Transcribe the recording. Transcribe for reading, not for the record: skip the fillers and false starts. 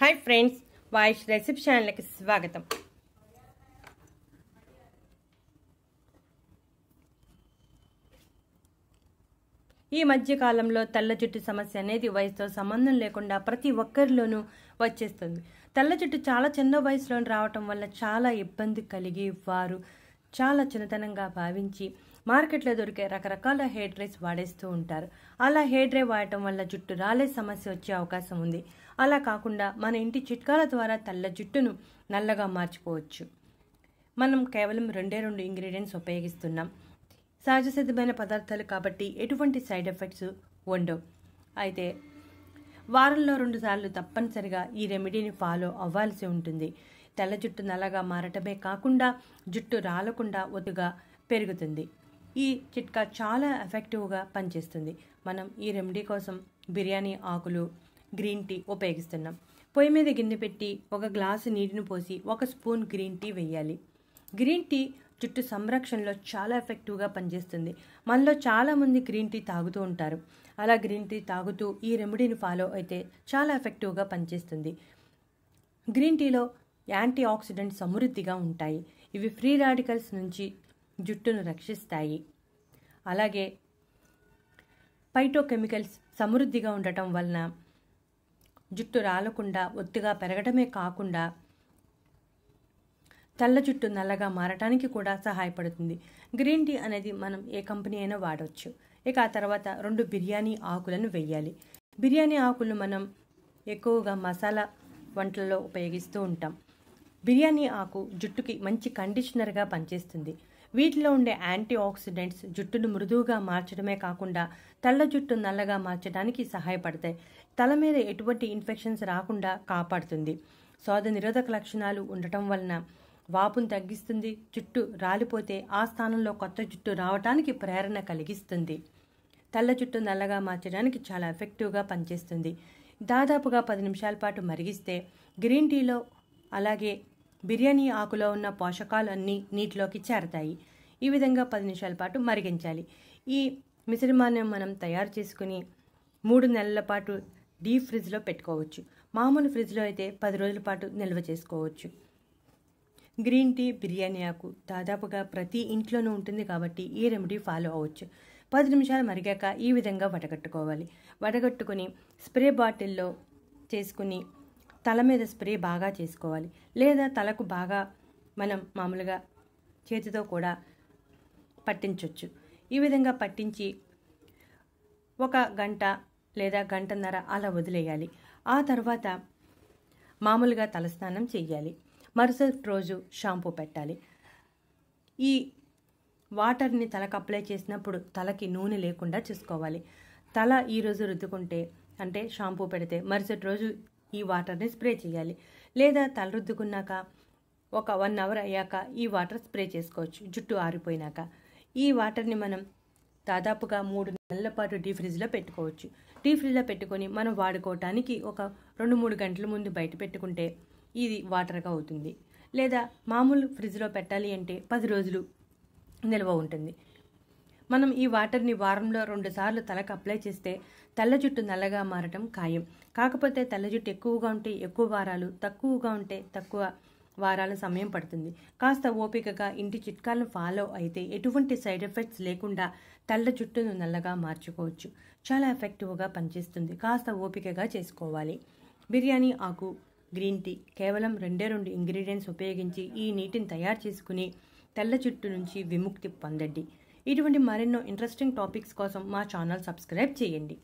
Hi friends, वाइश recipe channel की स्वागतम। ఈ మధ్య కాలంలో తెల్ల జుట్టు సమస్య అనేది వయసుతో సంబంధం లేకుండా ప్రతి ఒక్కరిలోనూ వచ్చేస్తుంది. తెల్ల జుట్టు చాలా చిన్న వయసులో రావటం వల్ల చాలా ఇబ్బంది కలిగి వారు చాలా చిన్నతనంగా భావించి మార్కెట్లో దొరికే రకరకాల హెయిర్ డ్రైస్ వాడేస్తూ ఉంటారు. అలా హెయిర్ డ్రై వాడటం వల్ల జుట్టు రాలే సమస్య వచ్చే అవకాశం ఉంది. అలా కాకుండా మన ఇంటి చిట్కాల ద్వారా తెల్ల జుట్టును నల్లగా మార్చుకోవచ్చు. మనం కేవలం రెండు ఇంగ్రీడియంట్స్ ఉపయోగిస్తున్నాం. సహజ సిద్ధమైన పదార్థాలు కాబట్టి ఎటువంటి సైడ్ ఎఫెక్ట్స్ ఉండవు. అయితే వారంలో 2 సార్లు తప్పనిసరిగా ఈ రెమెడీని ఫాలో అవ్వాల్సి ఉంటుంది. తెల్ల జుట్టు నల్లగా మారటమే కాకుండా జుట్టు రాలకుండా ఒత్తుగా పెరుగుతుంది. ఈ చిట్కా చాలా ఎఫెక్టివ్గా పనిచేస్తుంది. మనం ఈ రెమెడీ కోసం బిర్యానీ ఆకులు, గ్రీన్ టీ ఉపయోగిస్తున్నాం. పొయ్యి మీద గిన్నె పెట్టి 1 గ్లాసు నీటిని పోసి 1 స్పూన్ గ్రీన్ టీ వేయాలి. గ్రీన్ టీ జుట్టు సంరక్షణలో చాలా ఎఫెక్టివ్గా పనిచేస్తుంది. మనలో చాలామంది గ్రీన్ టీ తాగుతూ ఉంటారు. అలా గ్రీన్ టీ తాగుతూ ఈ రెమెడీని ఫాలో అయితే చాలా ఎఫెక్టివ్గా పనిచేస్తుంది. గ్రీన్ టీలో యాంటీ ఆక్సిడెంట్స్ సమృద్ధిగా ఉంటాయి. ఇవి ఫ్రీ రాడికల్స్ నుంచి జుట్టును రక్షిస్తాయి. అలాగే ఫైటోకెమికల్స్ సమృద్ధిగా ఉండటం వలన జుట్టు రాలకుండా ఒత్తుగా పెరగడమే కాకుండా తెల్ల జుట్టు నల్లగా మారటానికి కూడా సహాయపడుతుంది. గ్రీన్ టీ అనేది మనం ఏ కంపెనీ అయినా వాడవచ్చు. ఇక ఆ తర్వాత 2 బిర్యానీ ఆకులను వేయాలి. బిర్యానీ ఆకులను మనం ఎక్కువగా మసాలా వంటల్లో ఉపయోగిస్తూ ఉంటాం. బిర్యానీ ఆకు జుట్టుకి మంచి కండిషనర్గా పనిచేస్తుంది. వీటిలో ఉండే యాంటీ ఆక్సిడెంట్స్ జుట్టును మృదువుగా మార్చడమే కాకుండా తెల్ల జుట్టు నల్లగా మార్చడానికి సహాయపడతాయి. తల మీద ఎటువంటి ఇన్ఫెక్షన్స్ రాకుండా కాపాడుతుంది. శోథ నిరోధక లక్షణాలు ఉండటం వలన వాపును తగ్గిస్తుంది. జుట్టు రాలిపోతే ఆ స్థానంలో కొత్త జుట్టు రావడానికి ప్రేరణ కలిగిస్తుంది. తెల్ల జుట్టు నల్లగా మార్చడానికి చాలా ఎఫెక్టివ్గా పనిచేస్తుంది. దాదాపుగా 10 నిమిషాల పాటు మరిగిస్తే గ్రీన్ టీలో అలాగే బిర్యానీ ఆకులో ఉన్న పోషకాలు అన్నీ నీటిలోకి చేరతాయి. ఈ విధంగా 10 నిమిషాల పాటు మరిగించాలి. ఈ మిశ్రమాన్ని మనం తయారు చేసుకుని 3 నెలల పాటు డీప్ ఫ్రిడ్జ్లో పెట్టుకోవచ్చు. మామూలు ఫ్రిడ్జ్లో అయితే 10 రోజుల పాటు నిల్వ చేసుకోవచ్చు. గ్రీన్ టీ, బిర్యానీ ఆకు దాదాపుగా ప్రతి ఇంట్లోనూ ఉంటుంది కాబట్టి ఈ రెమెడీ ఫాలో అవ్వచ్చు. 10 నిమిషాలు మరిగాక ఈ విధంగా వడగట్టుకోవాలి. వడగట్టుకుని స్ప్రే బాటిల్లో చేసుకుని తల మీద స్ప్రే బాగా చేసుకోవాలి. లేదా తలకు బాగా మనం మామూలుగా చేతితో కూడా పట్టించవచ్చు. ఈ విధంగా పట్టించి 1 గంట లేదా గంటన్నర అలా వదిలేయాలి. ఆ తర్వాత మామూలుగా తలస్నానం చేయాలి. మరుసటి రోజు షాంపూ పెట్టాలి. ఈ వాటర్ని తలకు అప్లై చేసినప్పుడు తలకి నూనె లేకుండా చూసుకోవాలి. తల ఈరోజు రుద్దుకుంటే అంటే షాంపూ పెడితే మరుసటి రోజు ఈ వాటర్ని స్ప్రే చేయాలి. లేదా తల రుద్దుకున్నాక ఒక 1 అవర్ అయ్యాక ఈ వాటర్ స్ప్రే చేసుకోవచ్చు. జుట్టు ఆరిపోయినాక ఈ వాటర్ని మనం దాదాపుగా 3 నెలల పాటు డీ ఫ్రిడ్జ్లో పెట్టుకోవచ్చు. డీ ఫ్రిడ్జ్లో పెట్టుకొని మనం వాడుకోవటానికి ఒక 2-3 గంటల ముందు బయట పెట్టుకుంటే ఇది వాటర్గా అవుతుంది. లేదా మామూలు ఫ్రిడ్జ్లో పెట్టాలి అంటే 10 రోజులు నిల్వ ఉంటుంది. మనం ఈ వాటర్ని వారంలో 2 సార్లు తలకు అప్లై చేస్తే తెల్ల జుట్టు నల్లగా మారటం ఖాయం. కాకపోతే తెల్ల జుట్టు ఎక్కువగా ఉంటే ఎక్కువ వారాలు, తక్కువగా ఉంటే తక్కువ వారాల సమయం పడుతుంది. కాస్త ఓపికగా ఇంటి చిట్కాలను ఫాలో అయితే ఎటువంటి సైడ్ ఎఫెక్ట్స్ లేకుండా తెల్ల జుట్టును నల్లగా మార్చుకోవచ్చు. చాలా ఎఫెక్టివ్గా పనిచేస్తుంది. కాస్త ఓపికగా చేసుకోవాలి. బిర్యానీ ఆకు, గ్రీన్ టీ కేవలం 2 ఇంగ్రీడియంట్స్ ఉపయోగించి ఈ నీటిని తయారు చేసుకుని తెల్ల జుట్టు నుంచి విముక్తి పొందండి. ఇటువంటి మరెన్నో ఇంట్రెస్టింగ్ టాపిక్స్ కోసం మా ఛానల్ సబ్స్క్రైబ్ చేయండి.